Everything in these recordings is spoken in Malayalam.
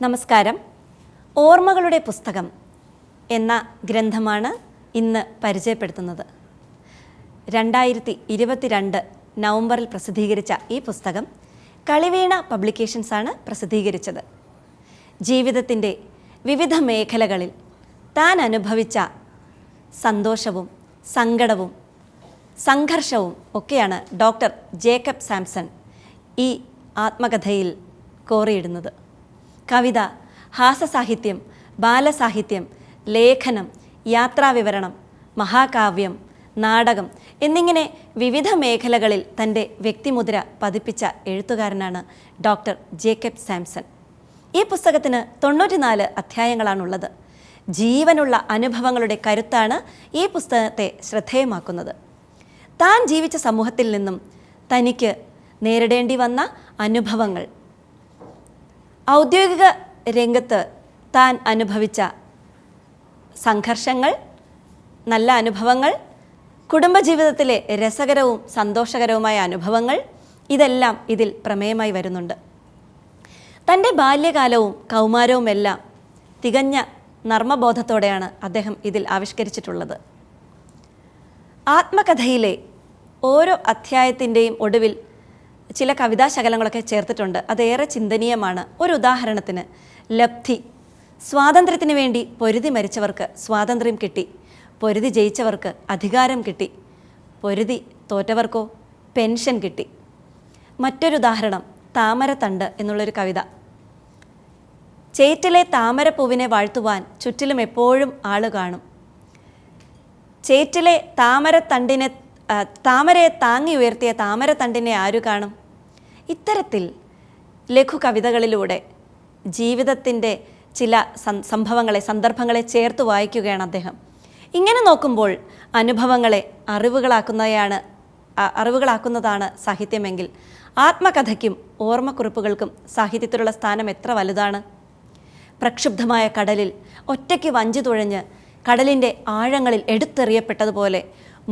നമസ്കാരം. ഓർമ്മകളുടെ പുസ്തകം എന്ന ഗ്രന്ഥമാണ് ഇന്ന് പരിചയപ്പെടുത്തുന്നത്. 2022 നവംബറിൽ പ്രസിദ്ധീകരിച്ച ഈ പുസ്തകം കളിവീണ പബ്ലിക്കേഷൻസാണ് പ്രസിദ്ധീകരിച്ചത്. ജീവിതത്തിൻ്റെ വിവിധ മേഖലകളിൽ താൻ അനുഭവിച്ച സന്തോഷവും സങ്കടവും സംഘർഷവും ഒക്കെയാണ് ഡോക്ടർ ജേക്കബ് സാംസൺ ഈ ആത്മകഥയിൽ കോറിയിടുന്നത്. കവിത, ഹാസ്യസാഹിത്യം, ബാലസാഹിത്യം, ലേഖനം, യാത്രാവിവരണം, മഹാകാവ്യം, നാടകം എന്നിങ്ങനെ വിവിധ മേഖലകളിൽ തൻ്റെ വ്യക്തിമുദ്ര പതിപ്പിച്ച എഴുത്തുകാരനാണ് ഡോക്ടർ ജേക്കബ് സാംസൺ. ഈ പുസ്തകത്തിന് 94 അധ്യായങ്ങളാണുള്ളത്. ജീവനുള്ള അനുഭവങ്ങളുടെ കരുത്താണ് ഈ പുസ്തകത്തെ ശ്രദ്ധേയമാക്കുന്നത്. താൻ ജീവിച്ച സമൂഹത്തിൽ നിന്നും തനിക്ക് നേരിടേണ്ടി വന്ന അനുഭവങ്ങൾ, ഔദ്യോഗിക രംഗത്ത് താൻ അനുഭവിച്ച സംഘർഷങ്ങൾ, നല്ല അനുഭവങ്ങൾ, കുടുംബജീവിതത്തിലെ രസകരവും സന്തോഷകരവുമായ അനുഭവങ്ങൾ, ഇതെല്ലാം ഇതിൽ പ്രമേയമായി വരുന്നുണ്ട്. തൻ്റെ ബാല്യകാലവും കൗമാരവുമെല്ലാം തികഞ്ഞ നർമ്മബോധത്തോടെയാണ് അദ്ദേഹം ഇതിൽ ആവിഷ്കരിച്ചിട്ടുള്ളത്. ആത്മകഥയിലെ ഓരോ അധ്യായത്തിൻ്റെയും ഒടുവിൽ ചില കവിതാശകലങ്ങളൊക്കെ ചേർത്തിട്ടുണ്ട്. അതേറെ ചിന്തനീയമാണ്. ഒരു ഉദാഹരണത്തിന്, ലബ്ധി, സ്വാതന്ത്ര്യത്തിന് വേണ്ടി പൊരുതി മരിച്ചവർക്ക് സ്വാതന്ത്ര്യം കിട്ടി, പൊരുതി ജയിച്ചവർക്ക് അധികാരം കിട്ടി, പൊരുതി തോറ്റവർക്കോ പെൻഷൻ കിട്ടി. മറ്റൊരു ഉദാഹരണം, താമരത്തണ്ട് എന്നുള്ളൊരു കവിത. ചേറ്റിലെ താമരപ്പൂവിനെ വാഴ്ത്തുവാൻ ചുറ്റിലും എപ്പോഴും ആള് കാണും. ചേറ്റിലെ താമരയെ താങ്ങി ഉയർത്തിയ താമരത്തണ്ടിനെ ആരു കാണും? ഇത്തരത്തിൽ ലഘു കവിതകളിലൂടെ ജീവിതത്തിൻ്റെ ചില സന്ദർഭങ്ങളെ ചേർത്ത് വായിക്കുകയാണ് അദ്ദേഹം. ഇങ്ങനെ നോക്കുമ്പോൾ അനുഭവങ്ങളെ അറിവുകളാക്കുന്നതാണ് സാഹിത്യമെങ്കിൽ ആത്മകഥയ്ക്കും ഓർമ്മക്കുറിപ്പുകൾക്കും സാഹിത്യത്തിലുള്ള സ്ഥാനം എത്ര വലുതാണ്! പ്രക്ഷുബ്ധമായ കടലിൽ ഒറ്റയ്ക്ക് വഞ്ചി തുഴഞ്ഞ് കടലിൻ്റെ ആഴങ്ങളിൽ എടുത്തെറിയപ്പെട്ടതുപോലെ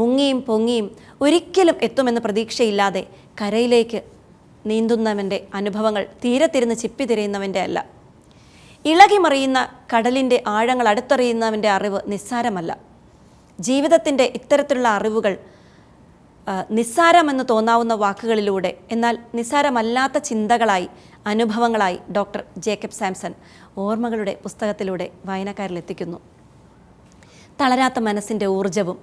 മുങ്ങിയും പൊങ്ങിയും ഒരിക്കലും എത്തുമെന്ന് പ്രതീക്ഷയില്ലാതെ കരയിലേക്ക് നീന്തുന്നവൻ്റെ അനുഭവങ്ങൾ തീരത്തിരുന്ന് ചിപ്പി തിരയുന്നവൻ്റെ അല്ല. ഇളകിമറിയുന്ന കടലിൻ്റെ ആഴങ്ങൾ അടുത്തറിയുന്നവൻ്റെ അറിവ് നിസ്സാരമല്ല. ജീവിതത്തിൻ്റെ ഇത്തരത്തിലുള്ള അറിവുകൾ നിസ്സാരമെന്ന് തോന്നാവുന്ന വാക്കുകളിലൂടെ, എന്നാൽ നിസ്സാരമല്ലാത്ത ചിന്തകളായി, അനുഭവങ്ങളായി ഡോക്ടർ ജേക്കബ് സാംസൺ ഓർമ്മകളുടെ പുസ്തകത്തിലൂടെ വായനക്കാരിലെത്തിക്കുന്നു. തളരാത്ത മനസ്സിൻ്റെ ഊർജവും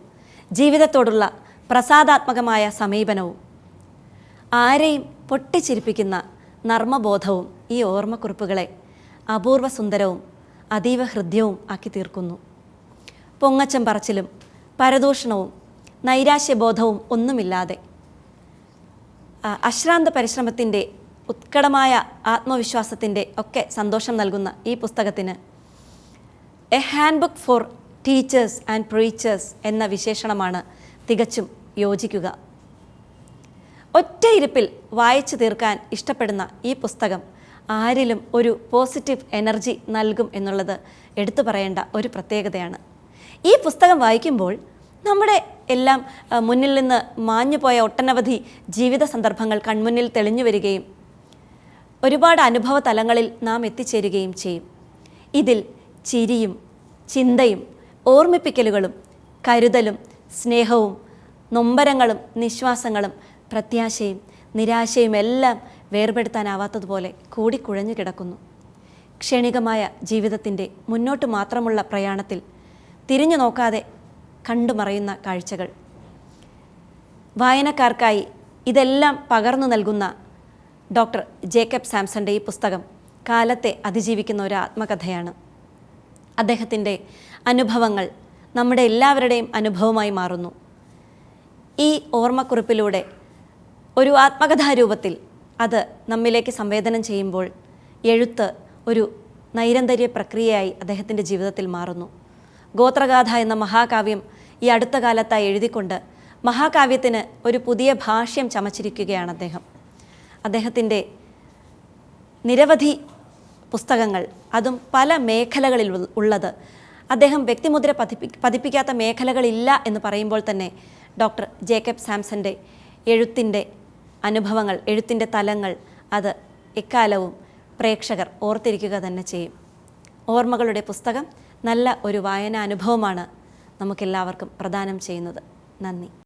ജീവിതത്തോടുള്ള പ്രസാദാത്മകമായ സമീപനവും ആരെയും പൊട്ടിച്ചിരിപ്പിക്കുന്ന നർമ്മബോധവും ഈ ഓർമ്മക്കുറിപ്പുകളെ അപൂർവ സുന്ദരവും അതീവ ഹൃദ്യവും ആക്കി തീർക്കുന്നു. പൊങ്ങച്ചം പറച്ചിലും പരദൂഷണവും നൈരാശ്യബോധവും ഒന്നുമില്ലാതെ അശ്രാന്ത പരിശ്രമത്തിൻ്റെ, ഉത്കടമായ ആത്മവിശ്വാസത്തിൻ്റെ ഒക്കെ സന്തോഷം നൽകുന്ന ഈ പുസ്തകത്തിന് A hand book for teachers and preachers എന്ന വിശേഷണമാണ് തികച്ചും യോജിക്കുക. ഒറ്റയിരുപ്പിൽ വായിച്ചു തീർക്കാൻ ഇഷ്ടപ്പെടുന്ന ഈ പുസ്തകം ആരിലും ഒരു പോസിറ്റീവ് എനർജി നൽകും എന്നുള്ളത് എടുത്തു പറയേണ്ട ഒരു പ്രത്യേകതയാണ്. ഈ പുസ്തകം വായിക്കുമ്പോൾ നമ്മുടെ എല്ലാം മുന്നിൽ നിന്ന് മാഞ്ഞുപോയ ഒട്ടനവധി ജീവിത സന്ദർഭങ്ങൾ കൺമുന്നിൽ തെളിഞ്ഞു വരികയും ഒരുപാട് അനുഭവ തലങ്ങളിൽ നാം എത്തിച്ചേരുകയും ചെയ്യും. ഇതിൽ ചിരിയും ചിന്തയും ഓർമ്മിപ്പിക്കലുകളും കരുതലും സ്നേഹവും നൊമ്പരങ്ങളും നിശ്വാസങ്ങളും പ്രത്യാശയും നിരാശയും എല്ലാം വേർപെടുത്താനാവാത്തതുപോലെ കൂടിക്കുഴഞ്ഞു കിടക്കുന്നു. ക്ഷണികമായ ജീവിതത്തിൻ്റെ മുന്നോട്ട് മാത്രമുള്ള പ്രയാണത്തിൽ തിരിഞ്ഞു നോക്കാതെ കണ്ടുമറയുന്ന കാഴ്ചകൾ. വായനക്കാർക്കായി ഇതെല്ലാം പകർന്നു നൽകുന്ന ഡോക്ടർ ജേക്കബ് സാംസൻ്റെ ഈ പുസ്തകം കാലത്തെ അതിജീവിക്കുന്ന ഒരു ആത്മകഥയാണ്. അദ്ദേഹത്തിൻ്റെ അനുഭവങ്ങൾ നമ്മുടെ എല്ലാവരുടെയും അനുഭവമായി മാറുന്നു. ഈ ഓർമ്മക്കുറിപ്പിലൂടെ ഒരു ആത്മകഥാരൂപത്തിൽ അത് നമ്മിലേക്ക് സംവേദനം ചെയ്യുമ്പോൾ എഴുത്ത് ഒരു നൈരന്തര്യ പ്രക്രിയയായി അദ്ദേഹത്തിൻ്റെ ജീവിതത്തിൽ മാറുന്നു. ഗോത്രഗാഥ എന്ന മഹാകാവ്യം ഈ അടുത്ത കാലത്തായി എഴുതിക്കൊണ്ട് മഹാകാവ്യത്തിന് ഒരു പുതിയ ഭാഷ്യം ചമച്ചിരിക്കുകയാണ് അദ്ദേഹം. അദ്ദേഹത്തിൻ്റെ നിരവധി പുസ്തകങ്ങൾ, അതും പല മേഖലകളിൽ ഉള്ളത്, അദ്ദേഹം വ്യക്തിമുദ്ര പതിപ്പിക്കാത്ത മേഖലകളില്ല എന്ന് പറയുമ്പോൾ തന്നെ ഡോക്ടർ ജേക്കബ് സാംസൻ്റെ എഴുത്തിൻ്റെ അനുഭവങ്ങൾ, എഴുത്തിൻ്റെ തലങ്ങൾ അത് എക്കാലവും പ്രേക്ഷകർ ഓർത്തിരിക്കുക തന്നെ ചെയ്യും. ഓർമ്മകളുടെ പുസ്തകം നല്ല ഒരു വായനാനുഭവമാണ് നമുക്കെല്ലാവർക്കും പ്രദാനം ചെയ്യുന്നത്. നന്ദി.